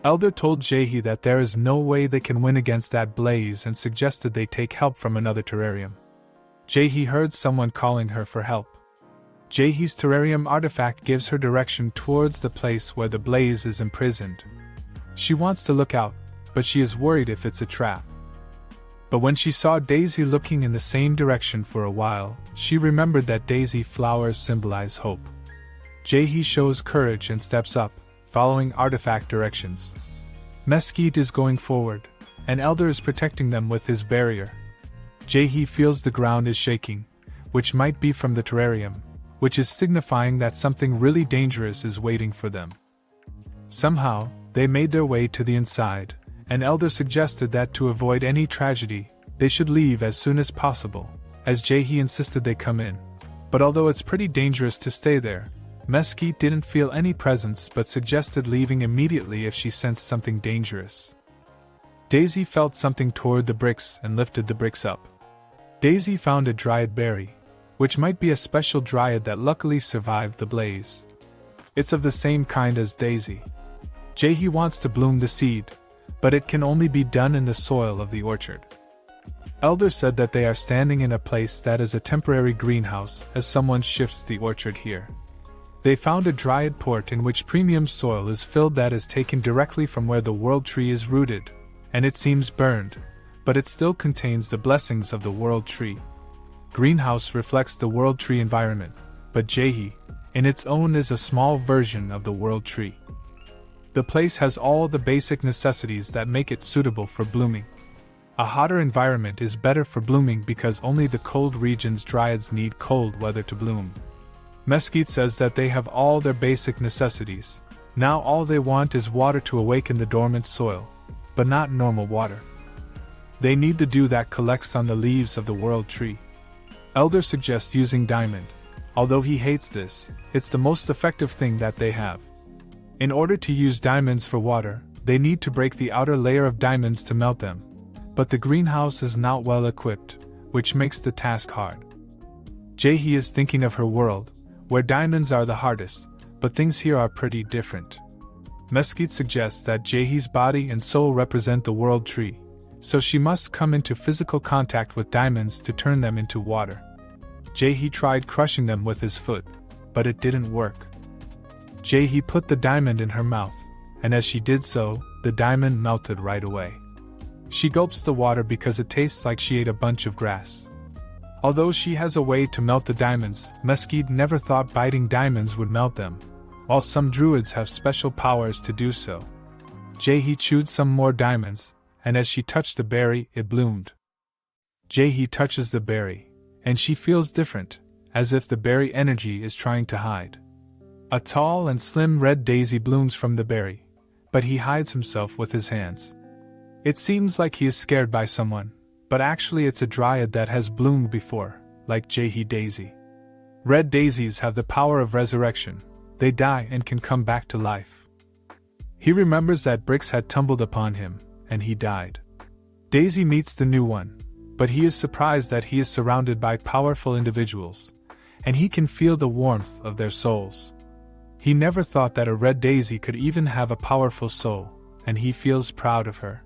Elder told Jaehee that there is no way they can win against that blaze and suggested they take help from another terrarium. Jaehee heard someone calling her for help. Jaehee's terrarium artifact gives her direction towards the place where the blaze is imprisoned. She wants to look out, but she is worried if it's a trap. But when she saw Daisy looking in the same direction for a while, she remembered that daisy flowers symbolize hope. Jaehee shows courage and steps up, following artifact directions. Mesquite is going forward, and Elder is protecting them with his barrier. Jaehee feels the ground is shaking, which might be from the terrarium, which is signifying that something really dangerous is waiting for them. Somehow, they made their way to the inside, and Elder suggested that to avoid any tragedy, they should leave as soon as possible, as Jaehee insisted they come in. But although it's pretty dangerous to stay there, Mesquite didn't feel any presence but suggested leaving immediately if she sensed something dangerous. Daisy felt something toward the bricks and lifted the bricks up. Daisy found a dryad berry, which might be a special dryad that luckily survived the blaze. It's of the same kind as Daisy. Jaehee wants to bloom the seed, but it can only be done in the soil of the orchard. Elder said that they are standing in a place that is a temporary greenhouse as someone shifts the orchard here. They found a dryad port in which premium soil is filled that is taken directly from where the world tree is rooted, and it seems burned, but it still contains the blessings of the world tree. Greenhouse reflects the world tree environment, but Jaehee, in its own, is a small version of the world tree. The place has all the basic necessities that make it suitable for blooming. A hotter environment is better for blooming because only the cold region's dryads need cold weather to bloom. Mesquite says that they have all their basic necessities. Now all they want is water to awaken the dormant soil, but not normal water. They need the dew that collects on the leaves of the world tree. Elder suggests using diamond. Although he hates this, it's the most effective thing that they have. In order to use diamonds for water, they need to break the outer layer of diamonds to melt them. But the greenhouse is not well equipped, which makes the task hard. Jaehee is thinking of her world, where diamonds are the hardest, but things here are pretty different. Mesquite suggests that Jaehee's body and soul represent the world tree, so she must come into physical contact with diamonds to turn them into water. Jaehee tried crushing them with his foot, but it didn't work. Jaehee put the diamond in her mouth, and as she did so, the diamond melted right away. She gulps the water because it tastes like she ate a bunch of grass. Although she has a way to melt the diamonds, Mesquite never thought biting diamonds would melt them, while some druids have special powers to do so. Jaehee chewed some more diamonds, and as she touched the berry, it bloomed. Jaehee touches the berry, and she feels different, as if the berry energy is trying to hide. A tall and slim red daisy blooms from the berry, but he hides himself with his hands. It seems like he is scared by someone, but actually it's a dryad that has bloomed before, like Jaehee Daisy. Red daisies have the power of resurrection. They die and can come back to life. He remembers that bricks had tumbled upon him, and he died. Daisy meets the new one, but he is surprised that he is surrounded by powerful individuals, and he can feel the warmth of their souls. He never thought that a red daisy could even have a powerful soul, and he feels proud of her.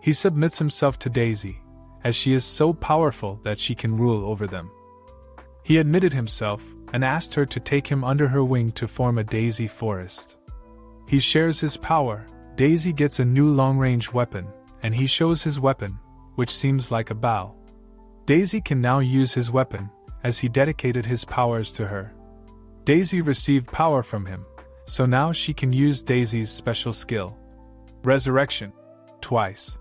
He submits himself to Daisy, as she is so powerful that she can rule over them. He admitted himself, and asked her to take him under her wing to form a daisy forest. He shares his power. Daisy gets a new long-range weapon, and he shows his weapon, which seems like a bow. Daisy can now use his weapon, as he dedicated his powers to her. Daisy received power from him, so now she can use Daisy's special skill. Resurrection. Twice.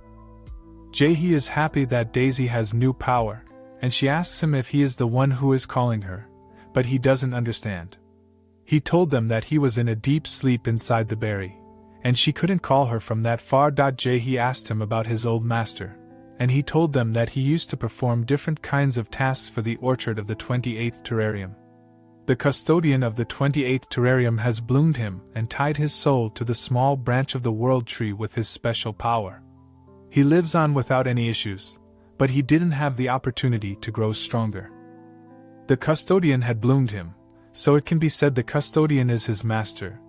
Jaehee is happy that Daisy has new power, and she asks him if he is the one who is calling her, but he doesn't understand. He told them that he was in a deep sleep inside the berry, and she couldn't call her from that far. Jaehee asked him about his old master, and he told them that he used to perform different kinds of tasks for the orchard of the 28th terrarium. The custodian of the 28th terrarium has bloomed him and tied his soul to the small branch of the world tree with his special power. He lives on without any issues, but he didn't have the opportunity to grow stronger. The custodian had bloomed him, so it can be said the custodian is his master,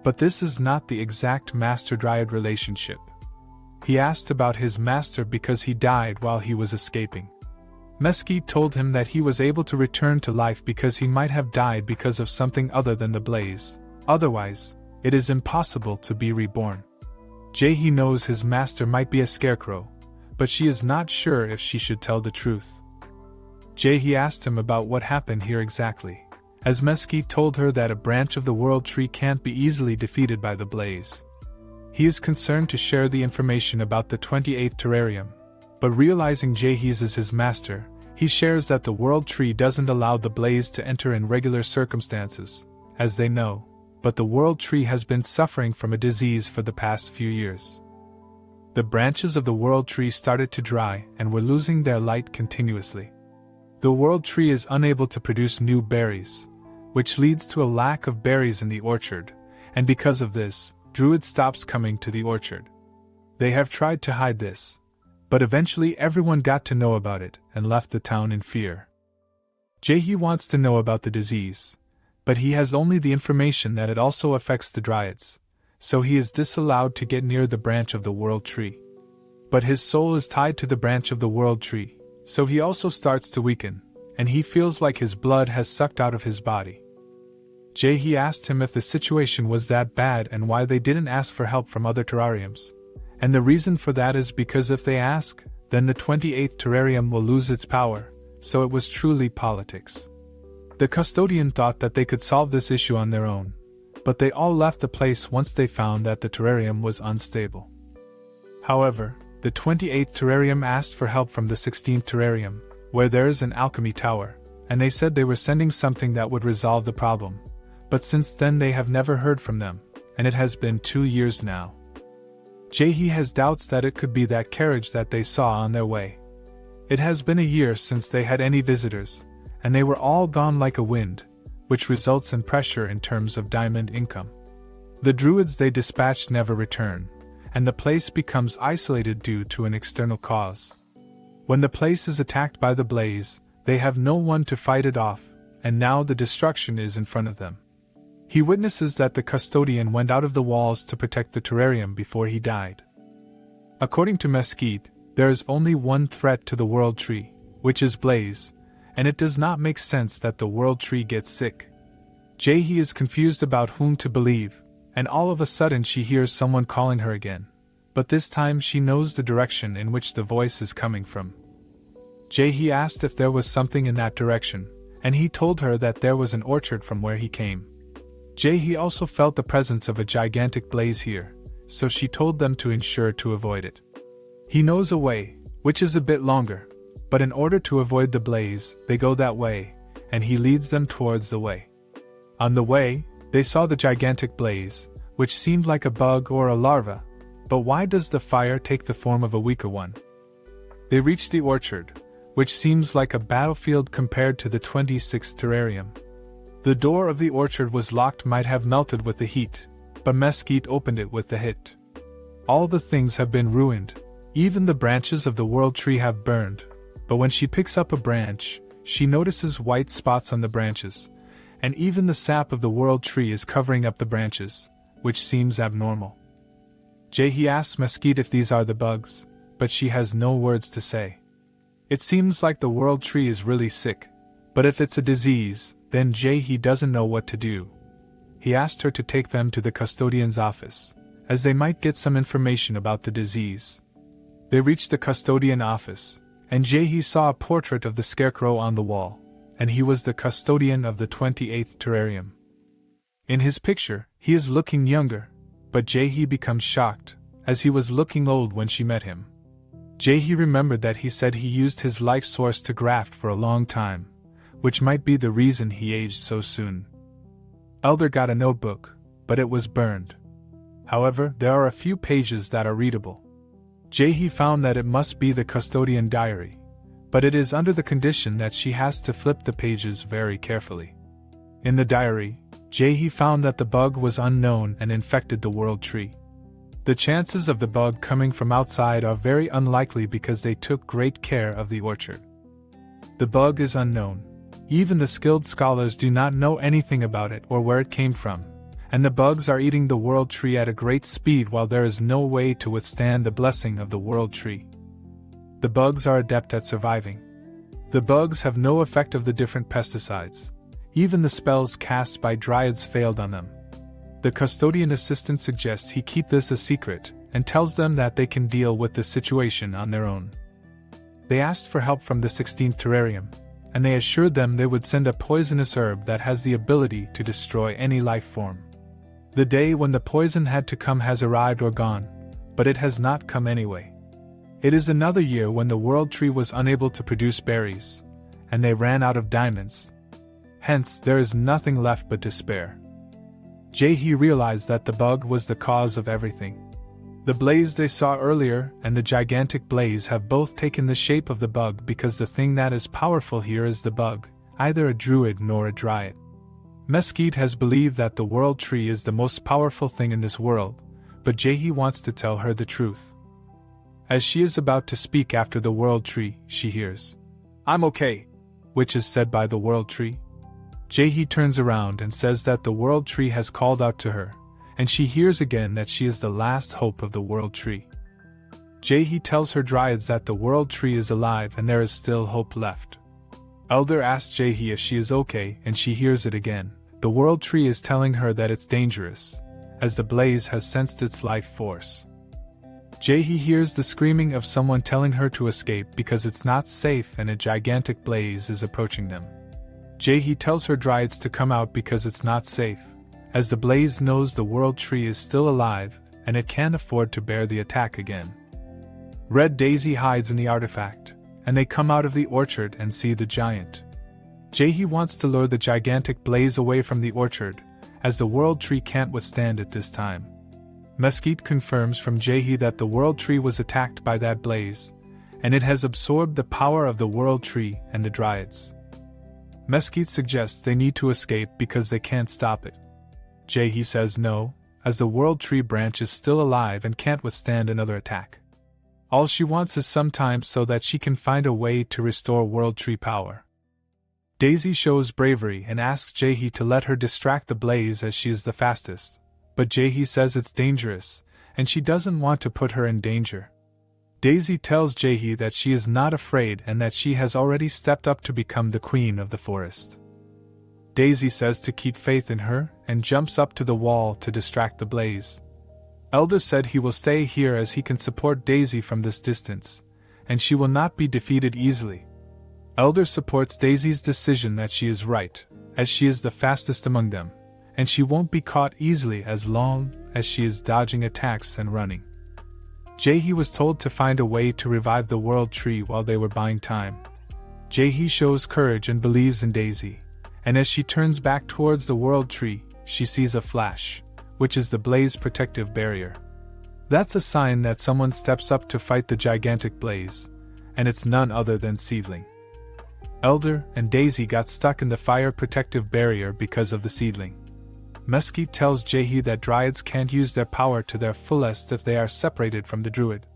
But this is not the exact master-dryad relationship. He asked about his master because he died while he was escaping. Mesquite told him that he was able to return to life because he might have died because of something other than the blaze. Otherwise, it is impossible to be reborn. Jae-hee knows his master might be a scarecrow, but she is not sure if she should tell the truth. Jae-hee asked him about what happened here exactly, as Mesquite told her that a branch of the world tree can't be easily defeated by the blaze. He is concerned to share the information about the 28th terrarium, but realizing Jae-hee's is his master, he shares that the world tree doesn't allow the blaze to enter in regular circumstances, as they know, but the world tree has been suffering from a disease for the past few years. The branches of the world tree started to dry and were losing their light continuously. The world tree is unable to produce new berries, which leads to a lack of berries in the orchard, and because of this, Druid stops coming to the orchard. They have tried to hide this, but eventually everyone got to know about it and left the town in fear. Jae-hee wants to know about the disease, but he has only the information that it also affects the dryads, so he is disallowed to get near the branch of the world tree. But his soul is tied to the branch of the world tree, so he also starts to weaken, and he feels like his blood has sucked out of his body. Jae-hee asked him if the situation was that bad and why they didn't ask for help from other terrariums. And the reason for that is because if they ask, then the 28th terrarium will lose its power, so it was truly politics. The custodian thought that they could solve this issue on their own, but they all left the place once they found that the terrarium was unstable. However, the 28th terrarium asked for help from the 16th terrarium, where there is an alchemy tower, and they said they were sending something that would resolve the problem. But since then they have never heard from them, and it has been 2 years now. Jae-hee has doubts that it could be that carriage that they saw on their way. It has been a year since they had any visitors, and they were all gone like a wind, which results in pressure in terms of diamond income. The druids they dispatched never return, and the place becomes isolated due to an external cause. When the place is attacked by the blaze, they have no one to fight it off, and now the destruction is in front of them. He witnesses that the custodian went out of the walls to protect the terrarium before he died. According to Mesquite, there is only one threat to the world tree, which is blaze, and it does not make sense that the world tree gets sick. Jae-hee is confused about whom to believe, and all of a sudden she hears someone calling her again, but this time she knows the direction in which the voice is coming from. Jae-hee asked if there was something in that direction, and he told her that there was an orchard from where he came. Jae-hee also felt the presence of a gigantic blaze here, so she told them to ensure to avoid it. He knows a way, which is a bit longer, but in order to avoid the blaze, they go that way, and he leads them towards the way. On the way, they saw the gigantic blaze, which seemed like a bug or a larva, but why does the fire take the form of a weaker one? They reached the orchard, which seems like a battlefield compared to the 26th terrarium. The door of the orchard was locked, might have melted with the heat, but Mesquite opened it with the hit. All the things have been ruined, even the branches of the world tree have burned, but when she picks up a branch, she notices white spots on the branches, and even the sap of the world tree is covering up the branches, which seems abnormal. Jae-hee asks Mesquite if these are the bugs, but she has no words to say. It seems like the world tree is really sick, but if it's a disease, then Jae-hee doesn't know what to do. He asked her to take them to the custodian's office, as they might get some information about the disease. They reached the custodian office, and Jae-hee saw a portrait of the scarecrow on the wall, and he was the custodian of the 28th terrarium. In his picture, he is looking younger, but Jae-hee becomes shocked, as he was looking old when she met him. Jae-hee remembered that he said he used his life source to graft for a long time, which might be the reason he aged so soon. Elder got a notebook, but it was burned. However, there are a few pages that are readable. Jae-hee found that it must be the custodian diary, but it is under the condition that she has to flip the pages very carefully. In the diary, Jae-hee found that the bug was unknown and infected the world tree. The chances of the bug coming from outside are very unlikely because they took great care of the orchard. The bug is unknown. Even the skilled scholars do not know anything about it or where it came from, and the bugs are eating the world tree at a great speed while there is no way to withstand the blessing of the world tree. The bugs are adept at surviving. The bugs have no effect of the different pesticides. Even the spells cast by dryads failed on them. The custodian assistant suggests he keep this a secret, and tells them that they can deal with the situation on their own. They asked for help from the 16th terrarium, and they assured them they would send a poisonous herb that has the ability to destroy any life form. The day when the poison had to come has arrived or gone, but it has not come anyway. It is another year when the world tree was unable to produce berries, and they ran out of diamonds. Hence, there is nothing left but despair. Jae-hee realized that the bug was the cause of everything. The blaze they saw earlier and the gigantic blaze have both taken the shape of the bug because the thing that is powerful here is the bug, either a druid nor a dryad. Mesquite has believed that the world tree is the most powerful thing in this world, but Jae-hee wants to tell her the truth. As she is about to speak after the world tree, she hears, "I'm okay," which is said by the world tree. Jae-hee turns around and says that the world tree has called out to her, and she hears again that she is the last hope of the world tree. Jae-hee tells her dryads that the world tree is alive and there is still hope left. Elder asks Jae-hee if she is okay and she hears it again. The world tree is telling her that it's dangerous, as the blaze has sensed its life force. Jae-hee hears the screaming of someone telling her to escape because it's not safe and a gigantic blaze is approaching them. Jae-hee tells her dryads to come out because it's not safe, as the blaze knows the world tree is still alive and it can't afford to bear the attack again. Red Daisy hides in the artifact, and they come out of the orchard and see the giant. Jae-hee wants to lure the gigantic blaze away from the orchard, as the world tree can't withstand it this time. Mesquite confirms from Jae-hee that the world tree was attacked by that blaze, and it has absorbed the power of the world tree and the dryads. Mesquite suggests they need to escape because they can't stop it. Jae-hee says no, as the world tree branch is still alive and can't withstand another attack. All she wants is some time so that she can find a way to restore world tree power. Daisy shows bravery and asks Jae-hee to let her distract the blaze as she is the fastest, but Jae-hee says it's dangerous, and she doesn't want to put her in danger. Daisy tells Jae-hee that she is not afraid and that she has already stepped up to become the queen of the forest. Daisy says to keep faith in her and jumps up to the wall to distract the blaze. Elder said he will stay here as he can support Daisy from this distance, and she will not be defeated easily. Elder supports Daisy's decision that she is right, as she is the fastest among them, and she won't be caught easily as long as she is dodging attacks and running. Jae-hee was told to find a way to revive the world tree while they were buying time. Jae-hee shows courage and believes in Daisy, and as she turns back towards the world tree, she sees a flash, which is the blaze protective barrier. That's a sign that someone steps up to fight the gigantic blaze, and it's none other than Seedling. Elder and Daisy got stuck in the fire protective barrier because of the Seedling. Mesquite tells Jae-hee that dryads can't use their power to their fullest if they are separated from the druid.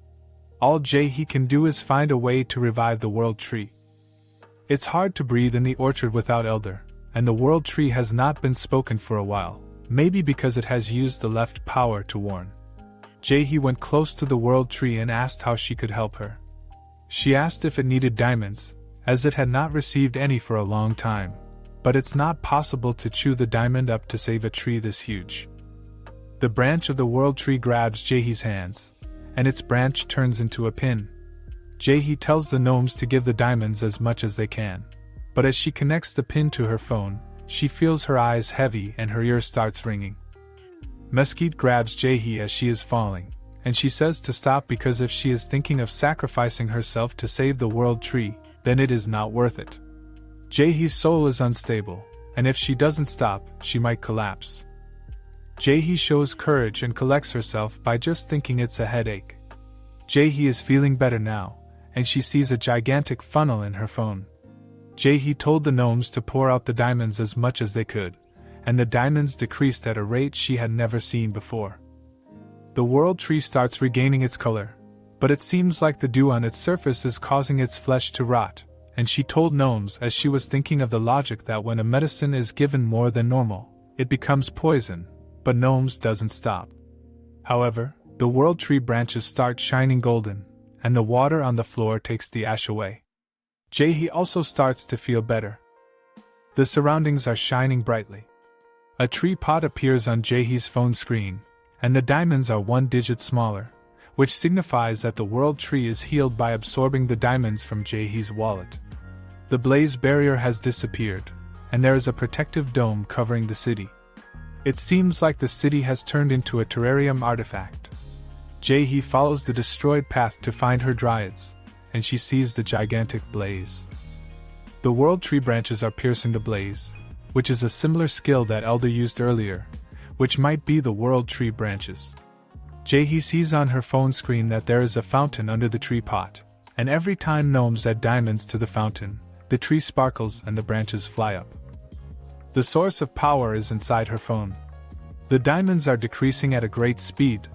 All Jae-hee can do is find a way to revive the world tree. It's hard to breathe in the orchard without Elder, and the world tree has not been spoken for a while, maybe because it has used the left power to warn. Jae-hee went close to the world tree and asked how she could help her. She asked if it needed diamonds, as it had not received any for a long time. But it's not possible to chew the diamond up to save a tree this huge. The branch of the world tree grabs Jae-hee's hands, and its branch turns into a pin. Jae-hee tells the gnomes to give the diamonds as much as they can, but as she connects the pin to her phone, she feels her eyes heavy and her ear starts ringing. Mesquite grabs Jae-hee as she is falling, and she says to stop because if she is thinking of sacrificing herself to save the world tree, then it is not worth it. Jae-hee's soul is unstable, and if she doesn't stop, she might collapse. Jae-hee shows courage and collects herself by just thinking it's a headache. Jae-hee is feeling better now, and she sees a gigantic funnel in her phone. Jae-hee told the gnomes to pour out the diamonds as much as they could, and the diamonds decreased at a rate she had never seen before. The world tree starts regaining its color, but it seems like the dew on its surface is causing its flesh to rot. And she told gnomes as she was thinking of the logic that when a medicine is given more than normal, it becomes poison, but Gnomes doesn't stop. However, the world tree branches start shining golden, and the water on the floor takes the ash away. Jae-hee also starts to feel better. The surroundings are shining brightly. A tree pot appears on Jae-hee's phone screen, and the diamonds are 1 digit smaller, which signifies that the world tree is healed by absorbing the diamonds from Jae-hee's wallet. The blaze barrier has disappeared, and there is a protective dome covering the city. It seems like the city has turned into a terrarium artifact. Jae-hee follows the destroyed path to find her dryads, and she sees the gigantic blaze. The world tree branches are piercing the blaze, which is a similar skill that Elder used earlier, which might be the world tree branches. Jae-hee sees on her phone screen that there is a fountain under the tree pot, and every time gnomes add diamonds to the fountain, the tree sparkles and the branches fly up. The source of power is inside her phone. The diamonds are decreasing at a great speed,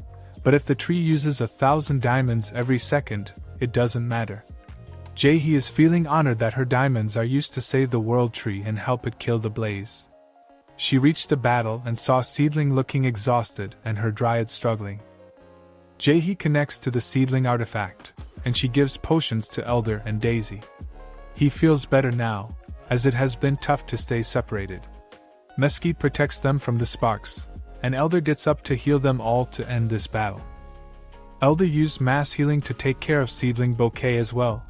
but if the tree uses 1,000 diamonds every second, it doesn't matter. Jae-hee is feeling honored that her diamonds are used to save the world tree and help it kill the blaze. She reached the battle and saw Seedling looking exhausted and her dryad struggling. Jae-hee connects to the Seedling artifact, and she gives potions to Elder and Daisy. He feels better now, as it has been tough to stay separated. Mesquite protects them from the sparks, and Elder gets up to heal them all to end this battle. Elder used mass healing to take care of Seedling Bouquet as well,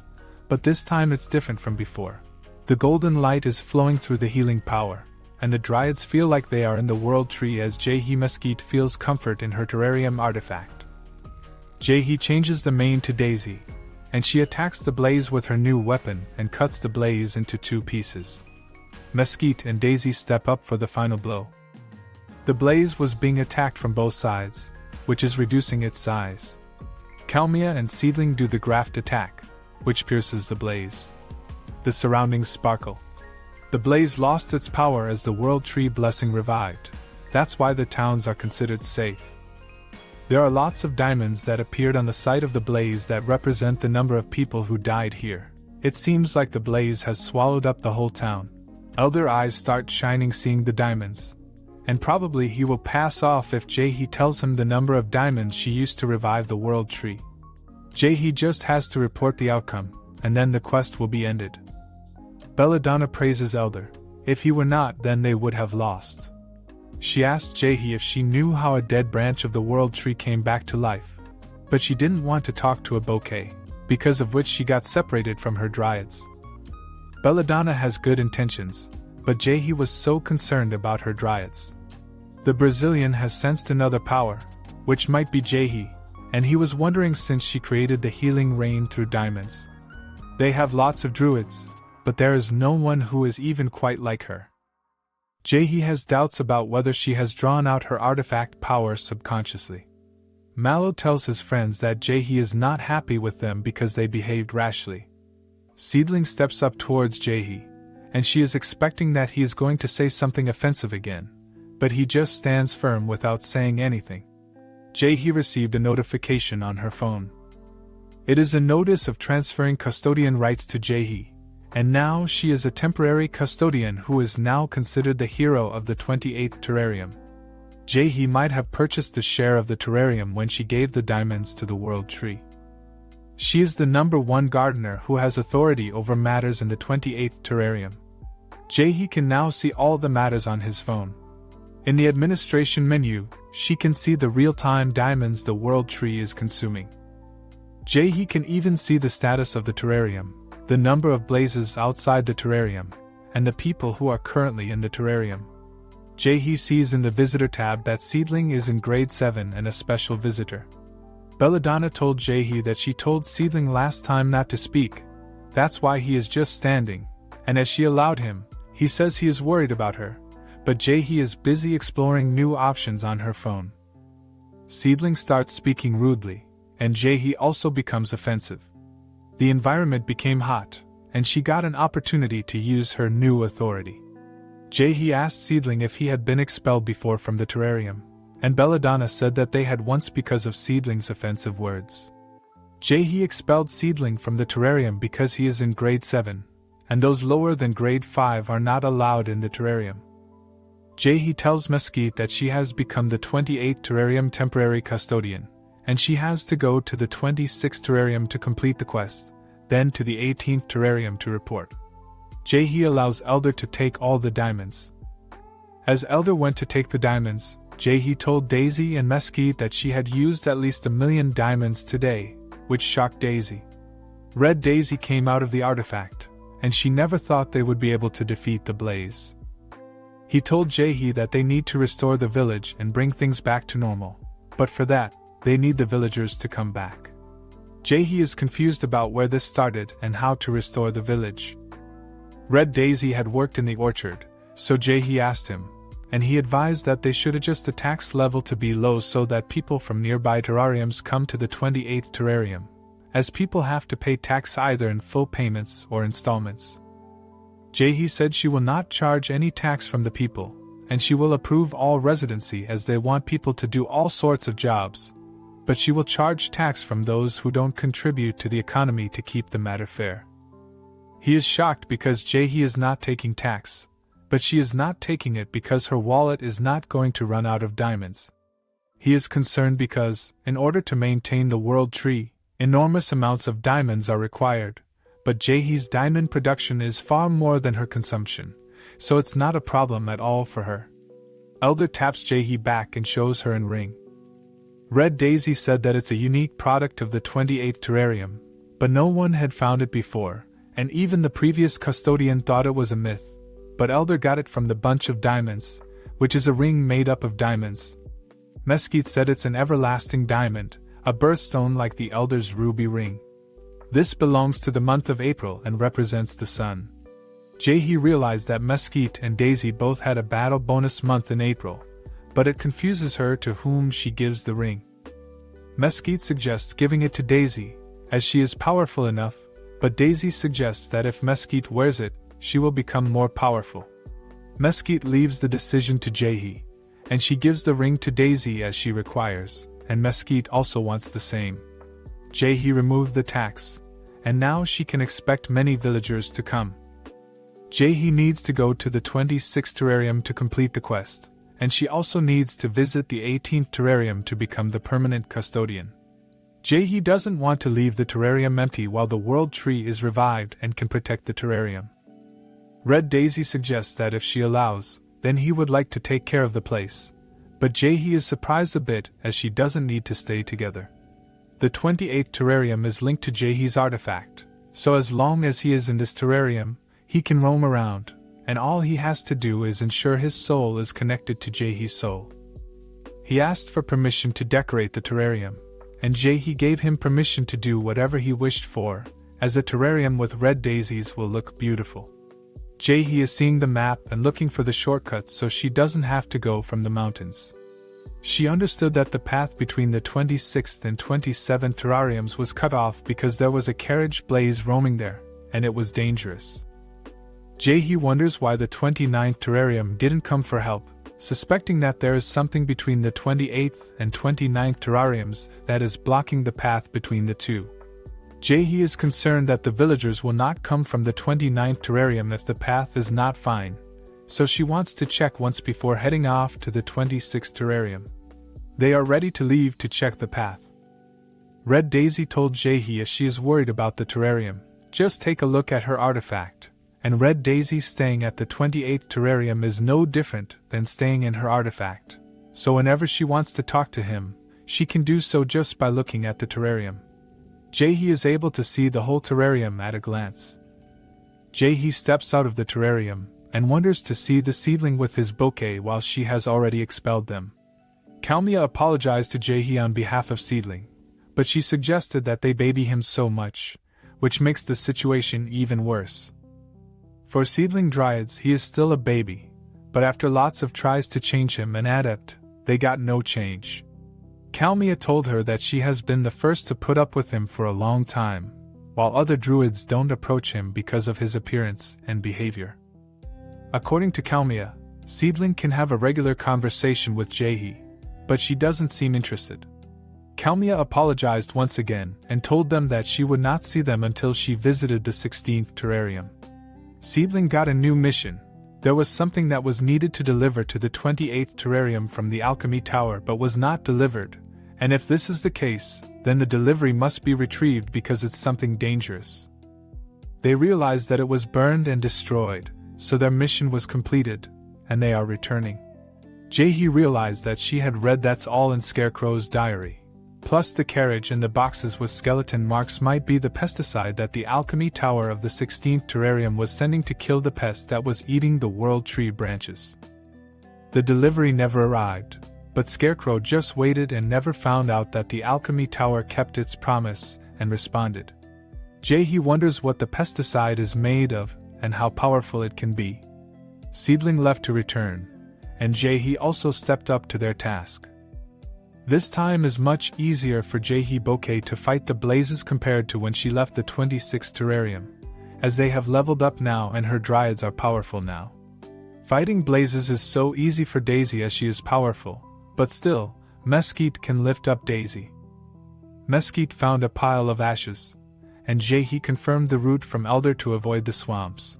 but this time it's different from before. The golden light is flowing through the healing power, and the dryads feel like they are in the world tree as Jae-hee Mesquite feels comfort in her terrarium artifact. Jae-hee changes the mane to Daisy, and she attacks the blaze with her new weapon and cuts the blaze into 2 pieces. Mesquite and Daisy step up for the final blow. The blaze was being attacked from both sides, which is reducing its size. Kalmia and Seedling do the graft attack, which pierces the blaze. The surroundings sparkle. The blaze lost its power as the world tree blessing revived. That's why the towns are considered safe. There are lots of diamonds that appeared on the site of the blaze that represent the number of people who died here. It seems like the blaze has swallowed up the whole town. Elder eyes start shining seeing the diamonds. And probably he will pass off if Jae-hee tells him the number of diamonds she used to revive the world tree. Jae-hee just has to report the outcome, and then the quest will be ended. Belladonna praises Elder. If he were not, then they would have lost. She asked Jae-hee if she knew how a dead branch of the world tree came back to life. But she didn't want to talk to a bouquet, because of which she got separated from her dryads. Belladonna has good intentions, but Jae-hee was so concerned about her dryads. The Brazilian has sensed another power, which might be Jae-hee, and he was wondering since she created the healing rain through diamonds. They have lots of druids, but there is no one who is even quite like her. Jae-hee has doubts about whether she has drawn out her artifact power subconsciously. Mallow tells his friends that Jae-hee is not happy with them because they behaved rashly. Seedling steps up towards Jae-hee, and she is expecting that he is going to say something offensive again, but he just stands firm without saying anything. Jae-hee received a notification on her phone. It is a notice of transferring custodian rights to Jae-hee, and now she is a temporary custodian who is now considered the hero of the 28th terrarium. Jae-hee might have purchased a share of the terrarium when she gave the diamonds to the world tree. She is the #1 gardener who has authority over matters in the 28th terrarium. Jae-hee can now see all the matters on his phone. In the administration menu, she can see the real-time diamonds the world tree is consuming. Jae-hee can even see the status of the terrarium, the number of blazes outside the terrarium, and the people who are currently in the terrarium. Jae-hee sees in the visitor tab that Seedling is in grade 7 and a special visitor. Belladonna told Jae-hee that she told Seedling last time not to speak. That's why he is just standing, and as she allowed him, he says he is worried about her, but Jae-hee is busy exploring new options on her phone. Seedling starts speaking rudely, and Jae-hee also becomes offensive. The environment became hot, and she got an opportunity to use her new authority. Jae-hee asked Seedling if he had been expelled before from the terrarium, and Belladonna said that they had once because of Seedling's offensive words. Jae-hee expelled Seedling from the terrarium because he is in grade 7, and those lower than grade 5 are not allowed in the terrarium. Jae-hee tells Mesquite that she has become the 28th terrarium temporary custodian, and she has to go to the 26th terrarium to complete the quest, then to the 18th terrarium to report. Jae-hee allows Elder to take all the diamonds. As Elder went to take the diamonds, Jae-hee told Daisy and Mesquite that she had used at least 1,000,000 diamonds today, which shocked Daisy. Red Daisy came out of the artifact, and she never thought they would be able to defeat the blaze. He told Jae-hee that they need to restore the village and bring things back to normal, but for that, they need the villagers to come back. Jae-hee is confused about where this started and how to restore the village. Red Daisy had worked in the orchard, so Jae-hee asked him, and he advised that they should adjust the tax level to be low so that people from nearby terrariums come to the 28th terrarium, as people have to pay tax either in full payments or installments. Jae-hee said she will not charge any tax from the people, and she will approve all residency as they want people to do all sorts of jobs, but she will charge tax from those who don't contribute to the economy to keep the matter fair. He is shocked because Jae-hee is not taking tax, but she is not taking it because her wallet is not going to run out of diamonds. He is concerned because, in order to maintain the world tree, enormous amounts of diamonds are required, but Jae-hee's diamond production is far more than her consumption, so it's not a problem at all for her. Elder taps Jae-hee back and shows her an ring. Red Daisy said that it's a unique product of the 28th terrarium, but no one had found it before, and even the previous custodian thought it was a myth, but Elder got it from the bunch of diamonds, which is a ring made up of diamonds. Mesquite said it's an everlasting diamond, a birthstone like the Elder's ruby ring. This belongs to the month of April and represents the sun. Jae-hee realized that Mesquite and Daisy both had a battle bonus month in April, but it confuses her to whom she gives the ring. Mesquite suggests giving it to Daisy, as she is powerful enough, but Daisy suggests that if Mesquite wears it, she will become more powerful. Mesquite leaves the decision to Jae-hee, and she gives the ring to Daisy as she requires, and Mesquite also wants the same. Jae-hee removed the tax, and now she can expect many villagers to come. Jae-hee needs to go to the 26th terrarium to complete the quest, and she also needs to visit the 18th terrarium to become the permanent custodian. Jae-hee doesn't want to leave the terrarium empty while the world tree is revived and can protect the terrarium. Red Daisy suggests that if she allows, then he would like to take care of the place, but Jae-hee is surprised a bit as she doesn't need to stay together. The 28th terrarium is linked to Jae-hee's artifact, so as long as he is in this terrarium, he can roam around, and all he has to do is ensure his soul is connected to Jae-hee's soul. He asked for permission to decorate the terrarium, and Jae-hee gave him permission to do whatever he wished for, as a terrarium with red daisies will look beautiful. Jae-hee is seeing the map and looking for the shortcuts so she doesn't have to go from the mountains. She understood that the path between the 26th and 27th terrariums was cut off because there was a carriage blaze roaming there, and it was dangerous. Jae-hee wonders why the 29th terrarium didn't come for help, suspecting that there is something between the 28th and 29th terrariums that is blocking the path between the two. Jae-hee is concerned that the villagers will not come from the 29th terrarium if the path is not fine, so she wants to check once before heading off to the 26th terrarium. They are ready to leave to check the path. Red Daisy told Jae-hee as she is worried about the terrarium, just take a look at her artifact, and Red Daisy staying at the 28th terrarium is no different than staying in her artifact, so whenever she wants to talk to him, she can do so just by looking at the terrarium. Jae-hee is able to see the whole terrarium at a glance. Jae-hee steps out of the terrarium and wonders to see the seedling with his bouquet while she has already expelled them. Kalmia apologized to Jae-hee on behalf of Seedling, but she suggested that they baby him so much, which makes the situation even worse. For Seedling Dryads, he is still a baby, but after lots of tries to change him and adapt, they got no change. Kalmia told her that she has been the first to put up with him for a long time, while other druids don't approach him because of his appearance and behavior. According to Kalmia, Seedling can have a regular conversation with Jae-hee, but she doesn't seem interested. Kalmia apologized once again and told them that she would not see them until she visited the 16th terrarium. Seedling got a new mission, There was something that was needed to deliver to the 28th terrarium from the alchemy tower but was not delivered, and if this is the case, then the delivery must be retrieved because it's something dangerous. They realized that it was burned and destroyed, so their mission was completed, and they are returning. Jae-hee realized that she had read that's all in Scarecrow's diary. Plus the carriage and the boxes with skeleton marks might be the pesticide that the alchemy tower of the 16th terrarium was sending to kill the pest that was eating the world tree branches. The delivery never arrived, but Scarecrow just waited and never found out that the alchemy tower kept its promise and responded. Jae-hee wonders what the pesticide is made of and how powerful it can be. Seedling left to return, and Jae-hee also stepped up to their task. This time is much easier for Jae-hee Bokeh to fight the blazes compared to when she left the 26th terrarium, as they have leveled up now and her dryads are powerful now. Fighting blazes is so easy for Daisy as she is powerful, but still, Mesquite can lift up Daisy. Mesquite found a pile of ashes, and Jae-hee confirmed the route from Elder to avoid the swamps.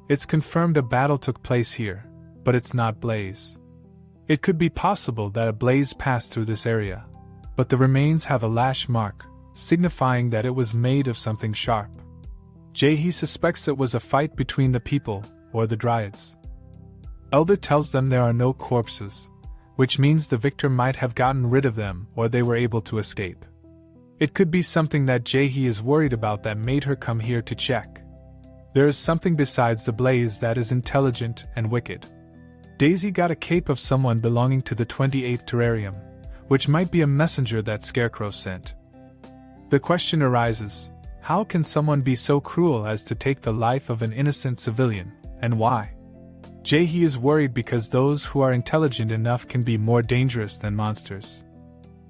It's confirmed a battle took place here, but it's not Blaze. It could be possible that a blaze passed through this area, but the remains have a lash mark, signifying that it was made of something sharp. Jae-hee suspects it was a fight between the people, or the dryads. Elder tells them there are no corpses, which means the victor might have gotten rid of them or they were able to escape. It could be something that Jae-hee is worried about that made her come here to check. There is something besides the blaze that is intelligent and wicked. Daisy got a cape of someone belonging to the 28th terrarium, which might be a messenger that Scarecrow sent. The question arises, how can someone be so cruel as to take the life of an innocent civilian, and why? Jae-hee is worried because those who are intelligent enough can be more dangerous than monsters.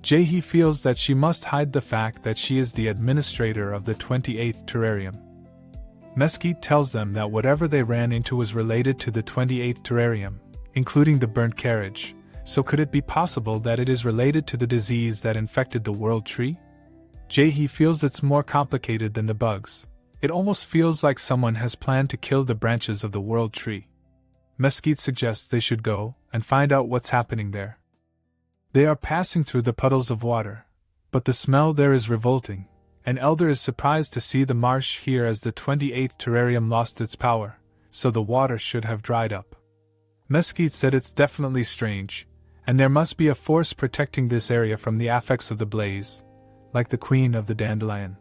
Jae-hee feels that she must hide the fact that she is the administrator of the 28th terrarium. Mesquite tells them that whatever they ran into was related to the 28th terrarium, including the burnt carriage, so could it be possible that it is related to the disease that infected the world tree? Jae-hee feels it's more complicated than the bugs. It almost feels like someone has planned to kill the branches of the world tree. Mesquite suggests they should go and find out what's happening there. They are passing through the puddles of water, but the smell there is revolting, and Elder is surprised to see the marsh here as the 28th terrarium lost its power, so the water should have dried up. Mesquite said it's definitely strange, and there must be a force protecting this area from the effects of the blaze, like the queen of the dandelion.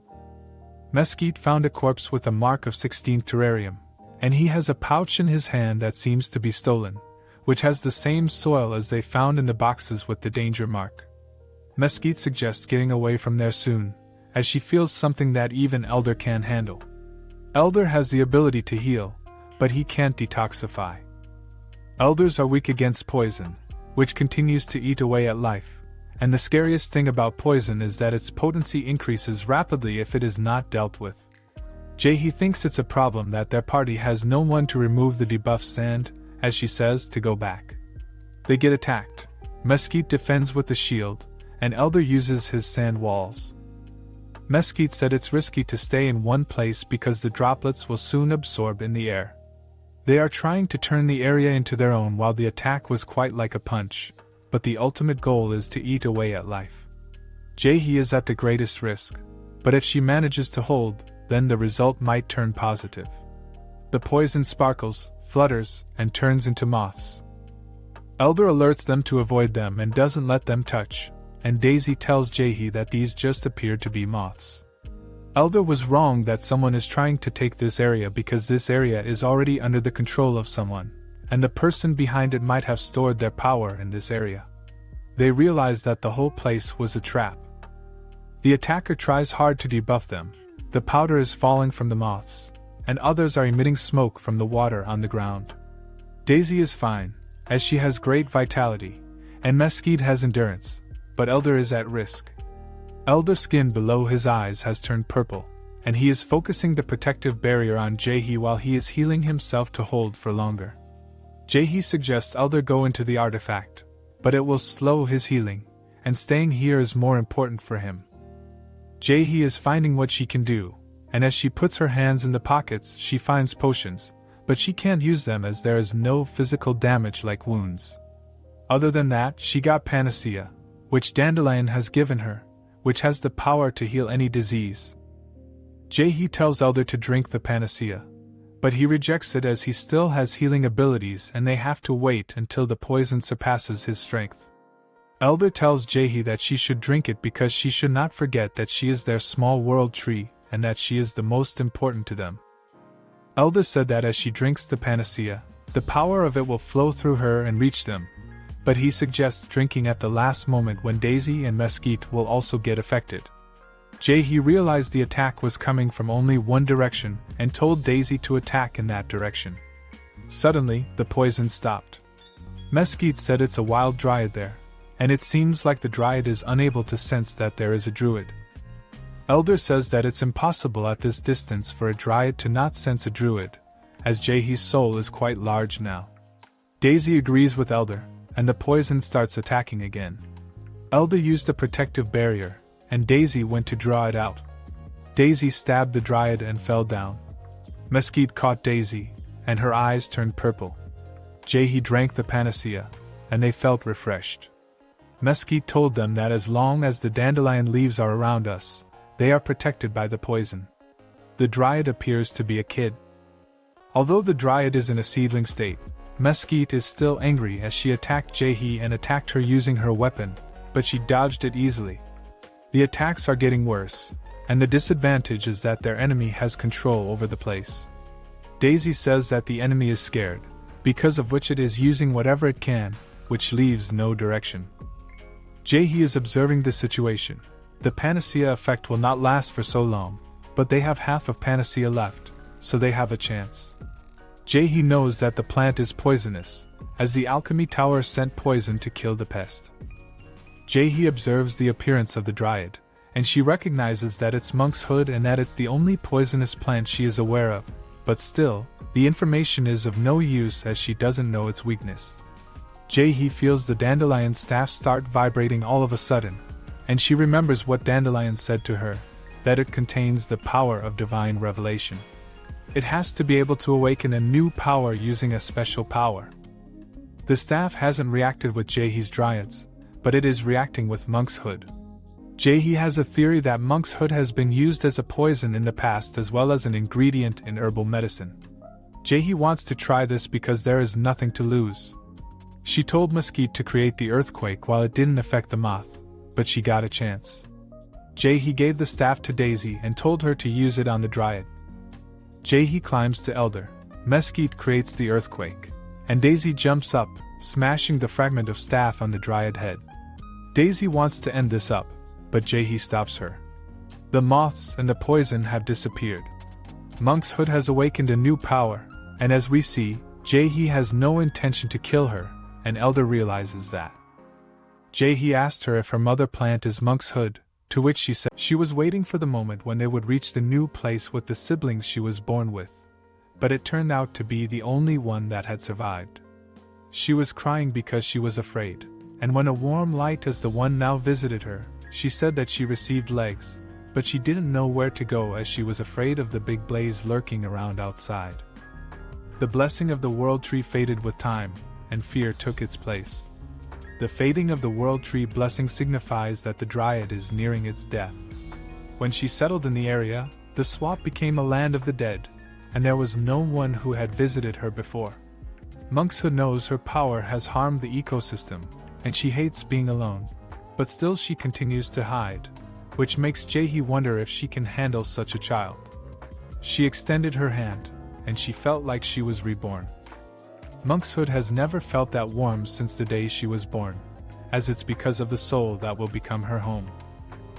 Mesquite found a corpse with a mark of 16th terrarium, and he has a pouch in his hand that seems to be stolen, which has the same soil as they found in the boxes with the danger mark. Mesquite suggests getting away from there soon, as she feels something that even Elder can handle. Elder has the ability to heal, but he can't detoxify. Elders are weak against poison, which continues to eat away at life, and the scariest thing about poison is that its potency increases rapidly if it is not dealt with. Jae-hee thinks it's a problem that their party has no one to remove the debuff sand, as she says to go back. They get attacked. Mesquite defends with the shield, and Elder uses his sand walls. Mesquite said it's risky to stay in one place because the droplets will soon absorb in the air. They are trying to turn the area into their own while the attack was quite like a punch, but the ultimate goal is to eat away at life. Jae-hee is at the greatest risk, but if she manages to hold, then the result might turn positive. The poison sparkles, flutters, and turns into moths. Elder alerts them to avoid them and doesn't let them touch, and Daisy tells Jae-hee that these just appear to be moths. Elder was wrong that someone is trying to take this area because this area is already under the control of someone, and the person behind it might have stored their power in this area. They realize that the whole place was a trap. The attacker tries hard to debuff them. The powder is falling from the moths, and others are emitting smoke from the water on the ground. Daisy is fine, as she has great vitality, and Mesquite has endurance, but Elder is at risk. Elder's skin below his eyes has turned purple, and he is focusing the protective barrier on Jae-hee while he is healing himself to hold for longer. Jae-hee suggests Elder go into the artifact, but it will slow his healing, and staying here is more important for him. Jae-hee is finding what she can do, and as she puts her hands in the pockets she finds potions, but she can't use them as there is no physical damage like wounds. Other than that, she got Panacea, which Dandelion has given her, which has the power to heal any disease. Jae-hee tells Elder to drink the Panacea, but he rejects it as he still has healing abilities and they have to wait until the poison surpasses his strength. Elder tells Jae-hee that she should drink it because she should not forget that she is their small world tree and that she is the most important to them. Elder said that as she drinks the Panacea, the power of it will flow through her and reach them, but he suggests drinking at the last moment when Daisy and Mesquite will also get affected. Jae-hee realized the attack was coming from only one direction and told Daisy to attack in that direction. Suddenly, the poison stopped. Mesquite said it's a wild dryad there, and it seems like the dryad is unable to sense that there is a druid. Elder says that it's impossible at this distance for a dryad to not sense a druid, as Jae-hee's soul is quite large now. Daisy agrees with Elder, and the poison starts attacking again. Elder used a protective barrier, and Daisy went to draw it out. Daisy stabbed the dryad and fell down. Mesquite caught Daisy, and her eyes turned purple. Jae-hee drank the Panacea, and they felt refreshed. Mesquite told them that as long as the dandelion leaves are around us, they are protected by the poison. The dryad appears to be a kid. Although the dryad is in a seedling state, Mesquite is still angry as she attacked Jae-hee and attacked her using her weapon, but she dodged it easily. The attacks are getting worse, and the disadvantage is that their enemy has control over the place. Daisy says that the enemy is scared, because of which it is using whatever it can, which leaves no direction. Jae-hee is observing the situation. The Panacea effect will not last for so long, but they have half of Panacea left, so they have a chance. Jae-hee knows that the plant is poisonous, as the alchemy tower sent poison to kill the pest. Jae-hee observes the appearance of the dryad, and she recognizes that it's monk's hood and that it's the only poisonous plant she is aware of, but still, the information is of no use as she doesn't know its weakness. Jae-hee feels the dandelion staff start vibrating all of a sudden, and she remembers what Dandelion said to her, that it contains the power of divine revelation. It has to be able to awaken a new power using a special power. The staff hasn't reacted with Jae-hee's dryads, but it is reacting with Monk's hood. Jae-hee has a theory that Monk's hood has been used as a poison in the past as well as an ingredient in herbal medicine. Jae-hee wants to try this because there is nothing to lose. She told Mesquite to create the earthquake while it didn't affect the moth, but she got a chance. Jae-hee gave the staff to Daisy and told her to use it on the dryad. Jae-hee climbs to Elder, Mesquite creates the earthquake, and Daisy jumps up, smashing the fragment of staff on the dryad head. Daisy wants to end this up, but Jae-hee stops her. The moths and the poison have disappeared. Monk's hood has awakened a new power, and as we see, Jae-hee has no intention to kill her, and Elder realizes that. Jae-hee asked her if her mother plant is Monk's hood, to which she said she was waiting for the moment when they would reach the new place with the siblings she was born with, but it turned out to be the only one that had survived. She was crying because she was afraid, and when a warm light as the one now visited her, she said that she received legs, but she didn't know where to go as she was afraid of the big blaze lurking around outside. The blessing of the world tree faded with time, and fear took its place. The fading of the world tree blessing signifies that the dryad is nearing its death. When she settled in the area, the swamp became a land of the dead, and there was no one who had visited her before. Monk's hood knows her power has harmed the ecosystem, and she hates being alone, but still she continues to hide, which makes Jae-hee wonder if she can handle such a child. She extended her hand, and she felt like she was reborn. Monk's hood has never felt that warm since the day she was born, as it's because of the soul that will become her home.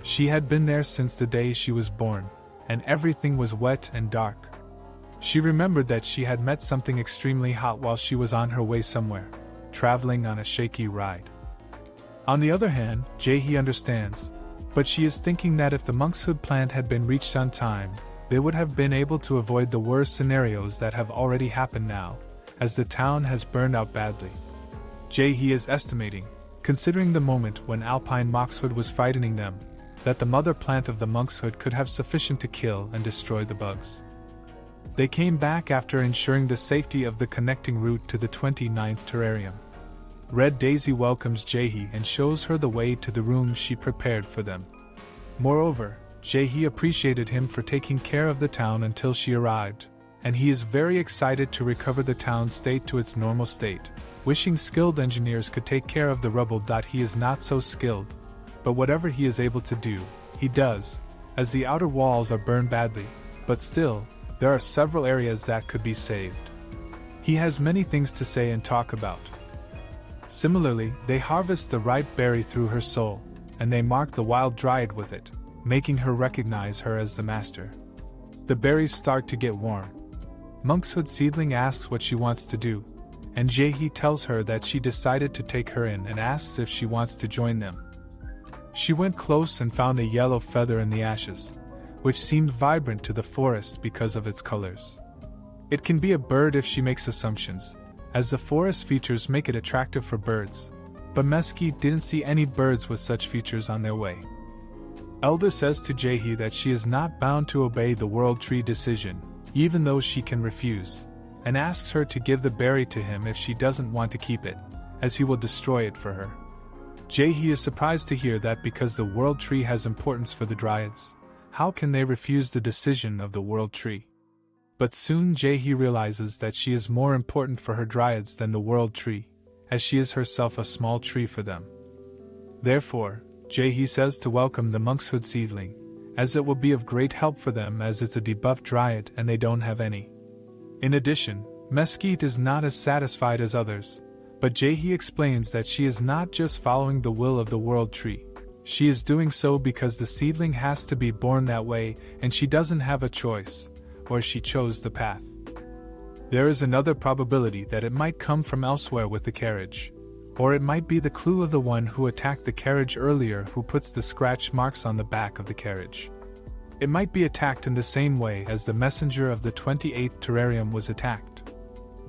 She had been there since the day she was born, and everything was wet and dark. She remembered that she had met something extremely hot while she was on her way somewhere, traveling on a shaky ride. On the other hand, Jae-hee understands, but she is thinking that if the Monk's hood plant had been reached on time, they would have been able to avoid the worst scenarios that have already happened now, as the town has burned out badly. Jae-hee is estimating, considering the moment when Alpine Monk's hood was frightening them, that the mother plant of the Monk's hood could have sufficient to kill and destroy the bugs. They came back after ensuring the safety of the connecting route to the 29th terrarium. Red Daisy welcomes Jaehee and shows her the way to the room she prepared for them. Moreover, Jaehee appreciated him for taking care of the town until she arrived, and he is very excited to recover the town's state to its normal state, wishing skilled engineers could take care of the rubble. He is not so skilled, but whatever he is able to do, he does, as the outer walls are burned badly, but still, there are several areas that could be saved. He has many things to say and talk about. Similarly, they harvest the ripe berry through her soul, and they mark the wild dryad with it, making her recognize her as the master. The berries start to get warm. Monkshood Seedling asks what she wants to do, and Jaehee tells her that she decided to take her in and asks if she wants to join them. She went close and found a yellow feather in the ashes, which seemed vibrant to the forest because of its colors. It can be a bird if she makes assumptions, as the forest features make it attractive for birds, but Mesquite didn't see any birds with such features on their way. Elder says to Jaehee that she is not bound to obey the World Tree decision, even though she can refuse, and asks her to give the berry to him if she doesn't want to keep it, as he will destroy it for her. Jaehee is surprised to hear that because the World Tree has importance for the Dryads, how can they refuse the decision of the World Tree? But soon Jaehee realizes that she is more important for her Dryads than the World Tree, as she is herself a small tree for them. Therefore, Jaehee says to welcome the Monkshood Seedling, as it will be of great help for them as it's a debuffed Dryad and they don't have any. In addition, Mesquite is not as satisfied as others, but Jaehee explains that she is not just following the will of the World Tree. She is doing so because the seedling has to be born that way and she doesn't have a choice, or she chose the path. There is another probability that it might come from elsewhere with the carriage, or it might be the clue of the one who attacked the carriage earlier who puts the scratch marks on the back of the carriage. It might be attacked in the same way as the messenger of the 28th terrarium was attacked.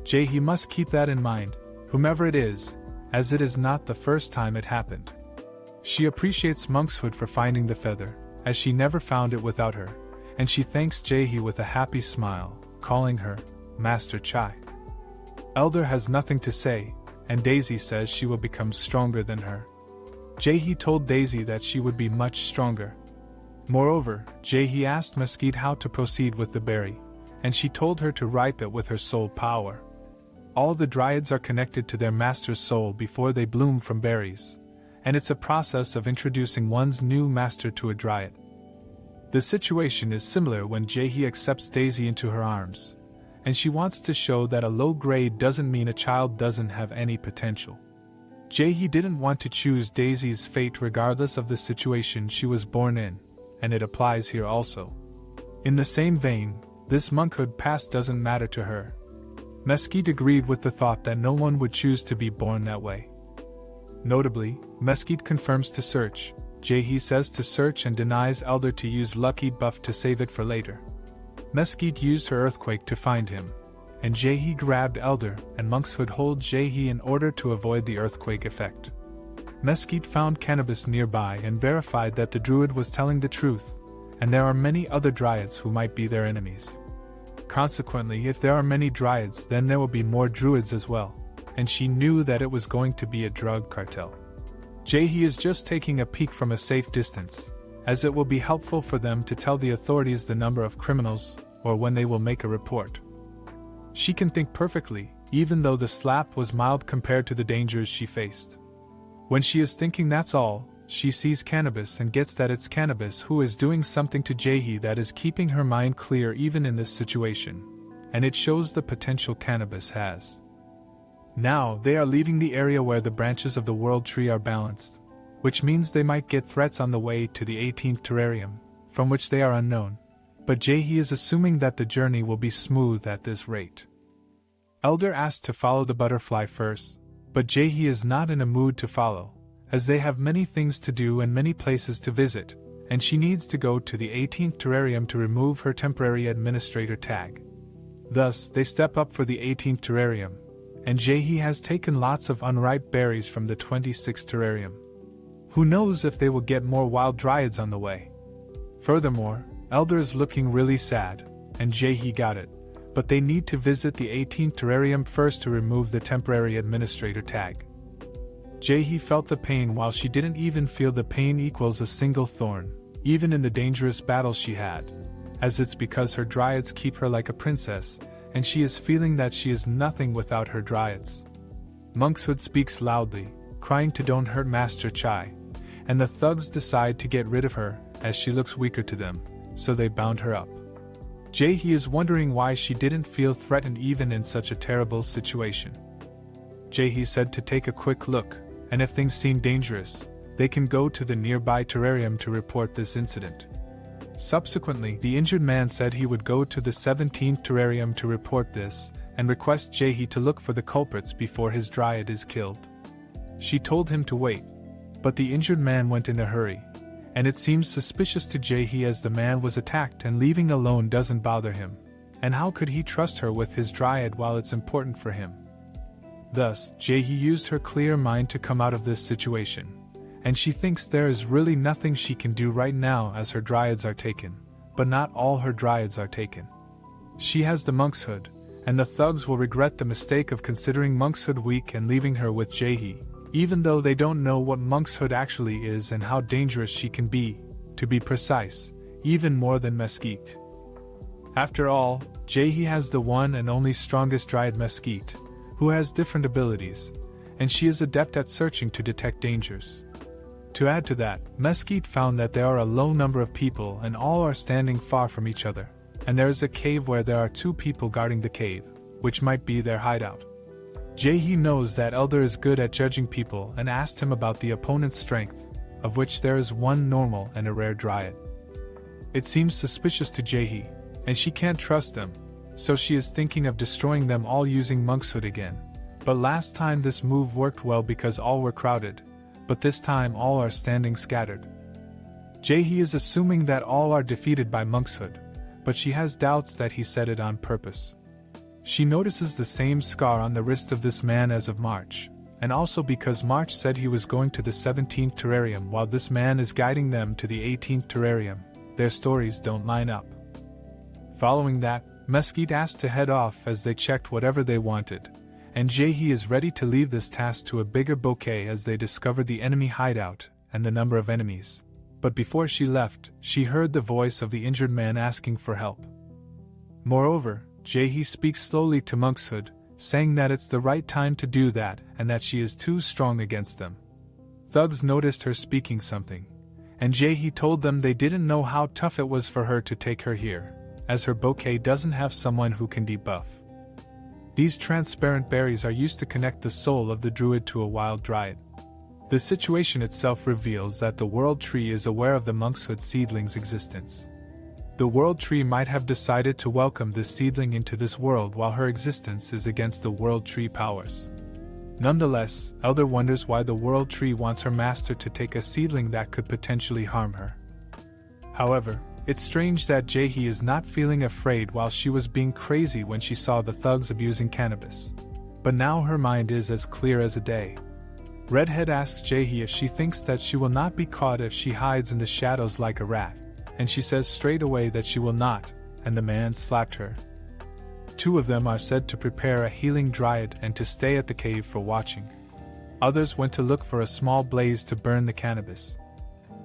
Jaehee must keep that in mind, whomever it is, as it is not the first time it happened. She appreciates Monkshood for finding the feather, as she never found it without her, and she thanks Jaehee with a happy smile, calling her Master Chai. Elder has nothing to say, and Daisy says she will become stronger than her. Jaehee told Daisy that she would be much stronger. Moreover, Jaehee asked Mesquite how to proceed with the berry, and she told her to ripe it with her soul power. All the Dryads are connected to their master's soul before they bloom from berries, and it's a process of introducing one's new master to a Dryad. The situation is similar when Jaehee accepts Daisy into her arms, and she wants to show that a low grade doesn't mean a child doesn't have any potential. Jaehee didn't want to choose Daisy's fate regardless of the situation she was born in, and it applies here also. In the same vein, this monkhood past doesn't matter to her. Mesquite agreed with the thought that no one would choose to be born that way. Notably, Mesquite confirms to search. Jaehee says to search and denies Elder to use Lucky Buff to save it for later. Mesquite used her earthquake to find him, and Jaehee grabbed Elder and Monkshood hold Jaehee in order to avoid the earthquake effect. Mesquite found cannabis nearby and verified that the druid was telling the truth, and there are many other Dryads who might be their enemies. Consequently, if there are many Dryads, then there will be more druids as well, and she knew that it was going to be a drug cartel. Jaehee is just taking a peek from a safe distance, as it will be helpful for them to tell the authorities the number of criminals, or when they will make a report. She can think perfectly, even though the slap was mild compared to the dangers she faced. When she is thinking that's all, she sees Cannabis and gets that it's Cannabis who is doing something to Jaehee that is keeping her mind clear even in this situation, and it shows the potential Cannabis has. Now they are leaving the area where the branches of the World Tree are balanced, which means they might get threats on the way to the 18th terrarium, from which they are unknown, but Jaehee is assuming that the journey will be smooth at this rate. Elder asks to follow the butterfly first, but Jaehee is not in a mood to follow, as they have many things to do and many places to visit, and she needs to go to the 18th terrarium to remove her temporary administrator tag. Thus, they step up for the 18th terrarium, and Jaehee has taken lots of unripe berries from the 26th terrarium. Who knows if they will get more wild Dryads on the way. Furthermore, Elder is looking really sad, and Jaehee got it, but they need to visit the 18th terrarium first to remove the temporary administrator tag. Jae-hee felt the pain while she didn't even feel the pain equals a single thorn, even in the dangerous battle she had, as it's because her dryads keep her like a princess, and she is feeling that she is nothing without her dryads. Monkshood speaks loudly, crying to don't hurt Master Chai, and the thugs decide to get rid of her, as she looks weaker to them, so they bound her up. Jae-hee is wondering why she didn't feel threatened even in such a terrible situation. Jae-hee said to take a quick look, and if things seem dangerous, they can go to the nearby terrarium to report this incident. Subsequently, the injured man said he would go to the 17th terrarium to report this, and request Jae-hee to look for the culprits before his dryad is killed. She told him to wait, but the injured man went in a hurry, and it seems suspicious to Jae-hee as the man was attacked and leaving alone doesn't bother him, and how could he trust her with his dryad while it's important for him? Thus, Jae-hee used her clear mind to come out of this situation, and she thinks there is really nothing she can do right now as her dryads are taken, but not all her dryads are taken. She has the monkshood, and the thugs will regret the mistake of considering monkshood weak and leaving her with Jae-hee, even though they don't know what monkshood actually is and how dangerous she can be, to be precise, even more than Mesquite. After all, Jae-hee has the one and only strongest dryad Mesquite, who has different abilities, and she is adept at searching to detect dangers. To add to that, Mesquite found that there are a low number of people and all are standing far from each other, and there is a cave where there are 2 people guarding the cave, which might be their hideout. Jae-hee knows that Elder is good at judging people and asked him about the opponent's strength, of which there is 1 normal and a rare dryad. It seems suspicious to Jae-hee, and she can't trust them, so she is thinking of destroying them all using monkshood again. But last time this move worked well because all were crowded, but this time all are standing scattered. Jae-hee is assuming that all are defeated by monkshood, but she has doubts that he said it on purpose. She notices the same scar on the wrist of this man as of March, and also because March said he was going to the 17th terrarium while this man is guiding them to the 18th terrarium, their stories don't line up. Following that, Mesquite asked to head off as they checked whatever they wanted, and Jae-hee is ready to leave this task to a bigger bouquet as they discover the enemy hideout and the number of enemies. But before she left, she heard the voice of the injured man asking for help. Moreover, Jae-hee speaks slowly to Monkshood, saying that it's the right time to do that and that she is too strong against them. Thugs noticed her speaking something, and Jae-hee told them they didn't know how tough it was for her to take her here, as her bouquet doesn't have someone who can debuff. These transparent berries are used to connect the soul of the druid to a wild dryad. The situation itself reveals that the World Tree is aware of the Monkshood seedling's existence. The World Tree might have decided to welcome this seedling into this world while her existence is against the World Tree powers. Nonetheless, Elder wonders why the World Tree wants her master to take a seedling that could potentially harm her. However, it's strange that Jae-hee is not feeling afraid while she was being crazy when she saw the thugs abusing cannabis. But now her mind is as clear as a day. Redhead asks Jae-hee if she thinks that she will not be caught if she hides in the shadows like a rat, and she says straight away that she will not, and the man slapped her. 2 of them are said to prepare a healing dryad and to stay at the cave for watching. Others went to look for a small blaze to burn the cannabis.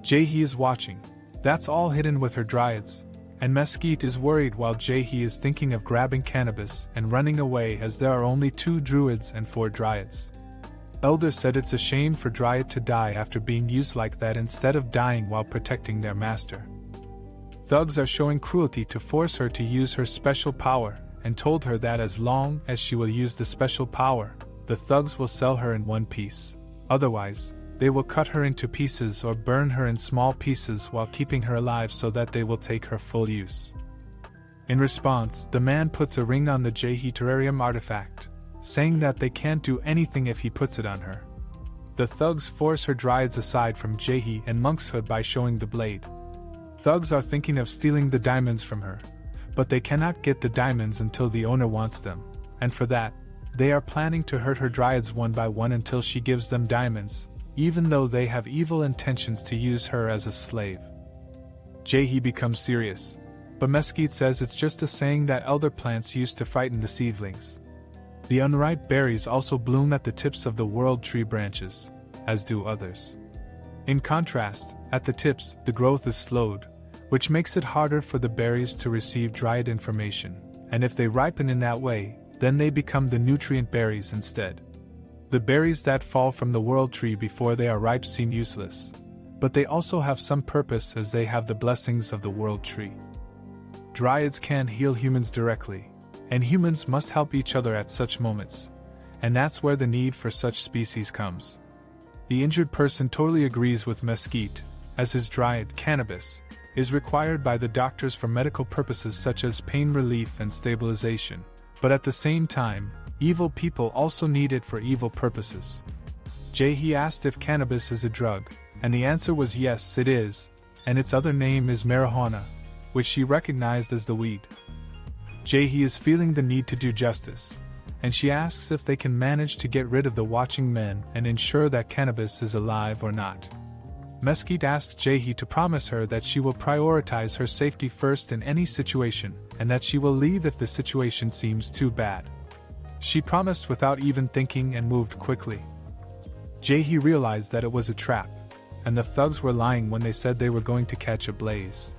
Jae-hee is watching. That's all hidden with her dryads, and Mesquite is worried while Jae-hee is thinking of grabbing cannabis and running away as there are only 2 druids and 4 dryads. Elder said it's a shame for dryad to die after being used like that instead of dying while protecting their master. Thugs are showing cruelty to force her to use her special power, and told her that as long as she will use the special power, the thugs will sell her in one piece. Otherwise, they will cut her into pieces or burn her in small pieces while keeping her alive so that they will take her full use. In response, the man puts a ring on the Jae-hee terrarium artifact, saying that they can't do anything if he puts it on her. The thugs force her dryads aside from Jae-hee and Monkshood by showing the blade. Thugs are thinking of stealing the diamonds from her, but they cannot get the diamonds until the owner wants them, and for that, they are planning to hurt her dryads one by one until she gives them diamonds, even though they have evil intentions to use her as a slave. Jae-hee becomes serious, but Mesquite says it's just a saying that elder plants used to frighten the seedlings. The unripe berries also bloom at the tips of the world tree branches, as do others. In contrast, at the tips, the growth is slowed, which makes it harder for the berries to receive dried information, and if they ripen in that way, then they become the nutrient berries instead. The berries that fall from the world tree before they are ripe seem useless, but they also have some purpose as they have the blessings of the world tree. Dryads can't heal humans directly, and humans must help each other at such moments, and that's where the need for such species comes. The injured person totally agrees with Mesquite, as his dryad, cannabis, is required by the doctors for medical purposes such as pain relief and stabilization, but at the same time, evil people also need it for evil purposes. Jae-hee asked if cannabis is a drug, and the answer was yes, it is, and its other name is marijuana, which she recognized as the weed. Jae-hee is feeling the need to do justice, and she asks if they can manage to get rid of the watching men and ensure that cannabis is alive or not. Mesquite asks Jae-hee to promise her that she will prioritize her safety first in any situation, and that she will leave if the situation seems too bad. She promised without even thinking and moved quickly. Jae-hee realized that it was a trap, and the thugs were lying when they said they were going to catch a blaze.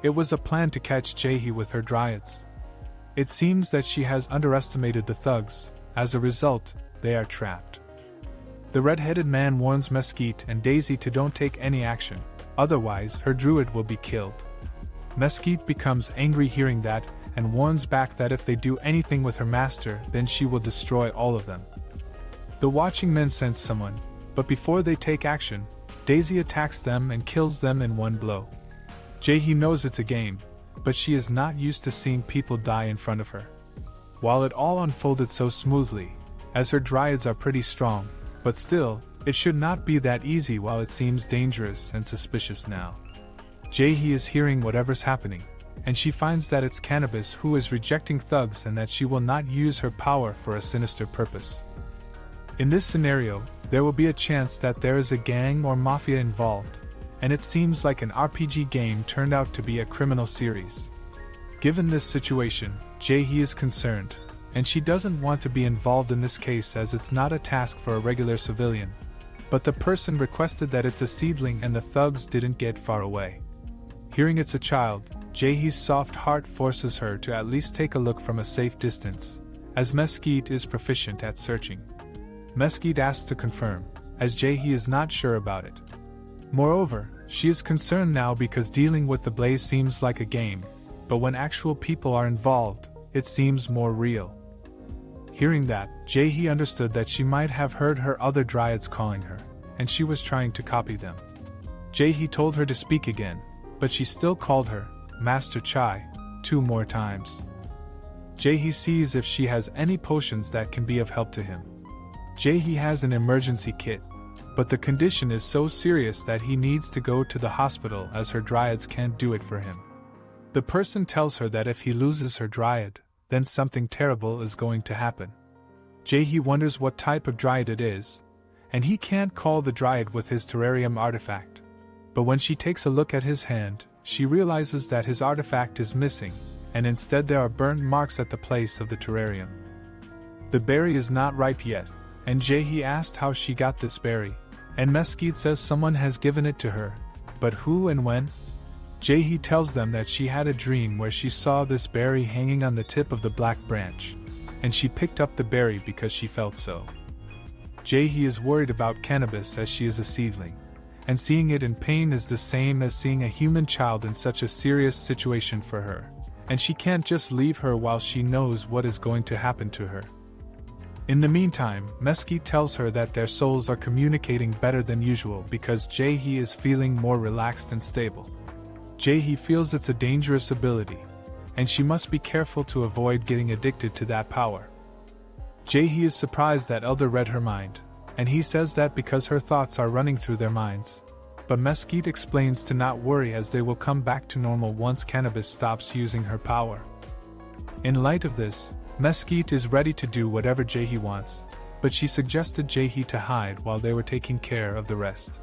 It was a plan to catch Jae-hee with her dryads. It seems that she has underestimated the thugs. As a result, they are trapped. The red-headed man warns Mesquite and Daisy to don't take any action, otherwise her druid will be killed. Mesquite becomes angry hearing that, and warns back that if they do anything with her master, then she will destroy all of them. The watching men sense someone, but before they take action, Daisy attacks them and kills them in one blow. Jae-hee knows it's a game, but she is not used to seeing people die in front of her. While it all unfolded so smoothly, as her dryads are pretty strong, but still, it should not be that easy while it seems dangerous and suspicious now. Jae-hee is hearing whatever's happening, and she finds that it's Cannabis who is rejecting thugs and that she will not use her power for a sinister purpose. In this scenario, there will be a chance that there is a gang or mafia involved, and it seems like an RPG game turned out to be a criminal series. Given this situation, Jae-hee is concerned, and she doesn't want to be involved in this case as it's not a task for a regular civilian. But the person requested that it's a seedling and the thugs didn't get far away. Hearing it's a child, Jae-hee's soft heart forces her to at least take a look from a safe distance, as Mesquite is proficient at searching. Mesquite asks to confirm, as Jae-hee is not sure about it. Moreover, she is concerned now because dealing with the blaze seems like a game, but when actual people are involved, it seems more real. Hearing that, Jae-hee understood that she might have heard her other dryads calling her, and she was trying to copy them. Jae-hee told her to speak again, but she still called her, Master Chai, 2 more times. Jae-hee sees if she has any potions that can be of help to him. Jae-hee has an emergency kit, but the condition is so serious that he needs to go to the hospital as her dryads can't do it for him. The person tells her that if he loses her dryad, then something terrible is going to happen. Jae-hee wonders what type of dryad it is, and he can't call the dryad with his terrarium artifact. But when she takes a look at his hand, she realizes that his artifact is missing, and instead there are burnt marks at the place of the terrarium. The berry is not ripe yet, and Jae-hee asked how she got this berry, and Mesquite says someone has given it to her, but who and when? Jae-hee tells them that she had a dream where she saw this berry hanging on the tip of the black branch, and she picked up the berry because she felt so. Jae-hee is worried about Cannabis as she is a seedling, and seeing it in pain is the same as seeing a human child in such a serious situation for her, and she can't just leave her while she knows what is going to happen to her. In the meantime, Mesquite tells her that their souls are communicating better than usual because Jae-hee is feeling more relaxed and stable. Jae-hee feels it's a dangerous ability, and she must be careful to avoid getting addicted to that power. Jae-hee is surprised that Elder read her mind, and he says that because her thoughts are running through their minds. But Mesquite explains to not worry as they will come back to normal once Cannabis stops using her power. In light of this, Mesquite is ready to do whatever Jae-hee wants, but she suggested Jae-hee to hide while they were taking care of the rest.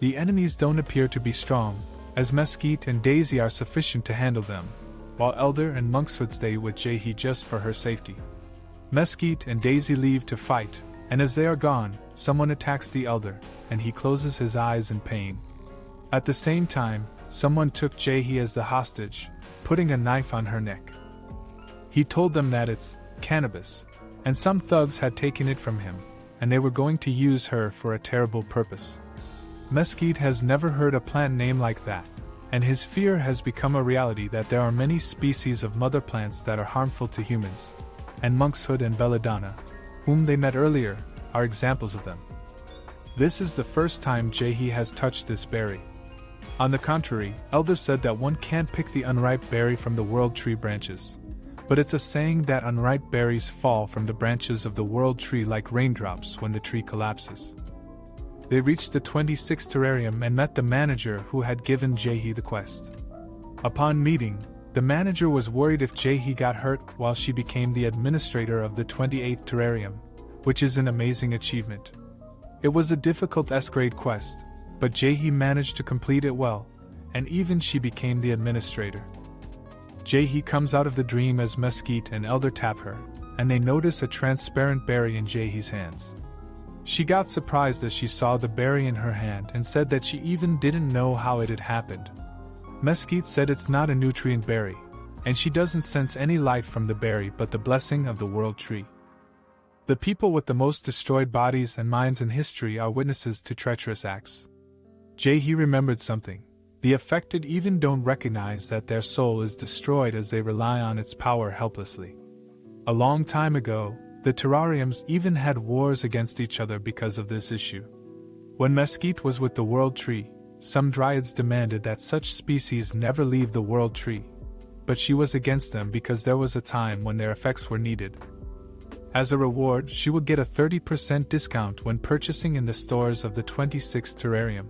The enemies don't appear to be strong, as Mesquite and Daisy are sufficient to handle them, while Elder and Monkshood stay with Jaehee just for her safety. Mesquite and Daisy leave to fight, and as they are gone, someone attacks the Elder, and he closes his eyes in pain. At the same time, someone took Jaehee as the hostage, putting a knife on her neck. He told them that it's cannabis, and some thugs had taken it from him, and they were going to use her for a terrible purpose. Mesquite has never heard a plant name like that, and his fear has become a reality that there are many species of mother plants that are harmful to humans, and Monkshood and Belladonna, whom they met earlier, are examples of them. This is the first time Jaehee has touched this berry. On the contrary, Elder said that one can't pick the unripe berry from the world tree branches, but it's a saying that unripe berries fall from the branches of the world tree like raindrops when the tree collapses. They reached the 26th terrarium and met the manager who had given Jaehee the quest. Upon meeting, the manager was worried if Jaehee got hurt while she became the administrator of the 28th terrarium, which is an amazing achievement. It was a difficult S-grade quest, but Jaehee managed to complete it well, and even she became the administrator. Jaehee comes out of the dream as Mesquite and Elder tap her, and they notice a transparent berry in Jaehee's hands. She got surprised as she saw the berry in her hand and said that she even didn't know how it had happened. Mesquite said it's not a nutrient berry, and she doesn't sense any life from the berry but the blessing of the world tree. The people with the most destroyed bodies and minds in history are witnesses to treacherous acts. Jaehee remembered something. The affected even don't recognize that their soul is destroyed as they rely on its power helplessly. A long time ago, the terrariums even had wars against each other because of this issue. When Mesquite was with the world tree, some dryads demanded that such species never leave the world tree, but she was against them because there was a time when their effects were needed. As a reward, she would get a 30% discount when purchasing in the stores of the 26th terrarium.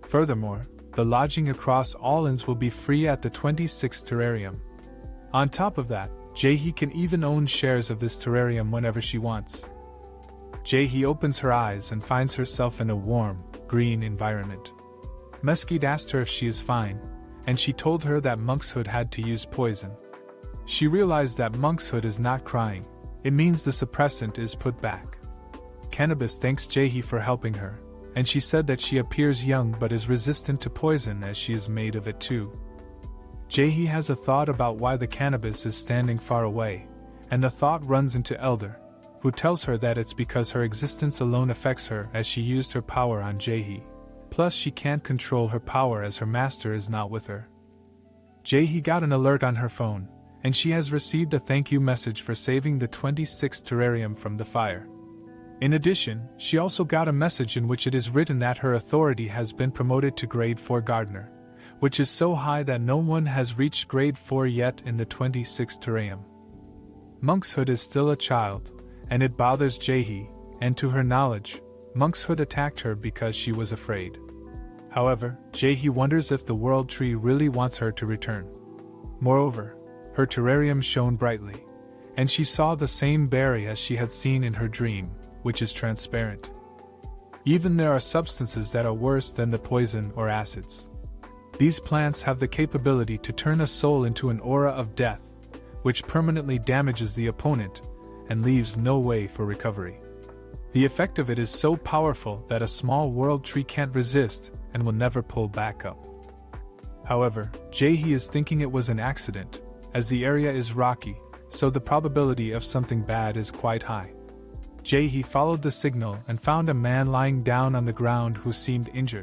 Furthermore, the lodging across all inns will be free at the 26th terrarium. On top of that, Jaehee can even own shares of this terrarium whenever she wants. Jaehee opens her eyes and finds herself in a warm, green environment. Mesquite asked her if she is fine, and she told her that Monkshood had to use poison. She realized that Monkshood is not crying. It means the suppressant is put back. Cannabis thanks Jaehee for helping her, and she said that she appears young but is resistant to poison as she is made of it too. Jaehee has a thought about why the cannabis is standing far away, and the thought runs into Elder, who tells her that it's because her existence alone affects her as she used her power on Jaehee. Plus she can't control her power as her master is not with her. Jaehee got an alert on her phone, and she has received a thank you message for saving the 26th terrarium from the fire. In addition, she also got a message in which it is written that her authority has been promoted to grade 4 gardener, which is so high that no one has reached grade 4 yet in the 26th terrarium. Monkshood is still a child, and it bothers Jaehee, and to her knowledge, Monkshood attacked her because she was afraid. However, Jaehee wonders if the world tree really wants her to return. Moreover, her terrarium shone brightly, and she saw the same berry as she had seen in her dream, which is transparent. Even there are substances that are worse than the poison or acids. These plants have the capability to turn a soul into an aura of death, which permanently damages the opponent and leaves no way for recovery. The effect of it is so powerful that a small world tree can't resist and will never pull back up. However, Jaehee is thinking it was an accident, as the area is rocky, so the probability of something bad is quite high. Jaehee followed the signal and found a man lying down on the ground who seemed injured.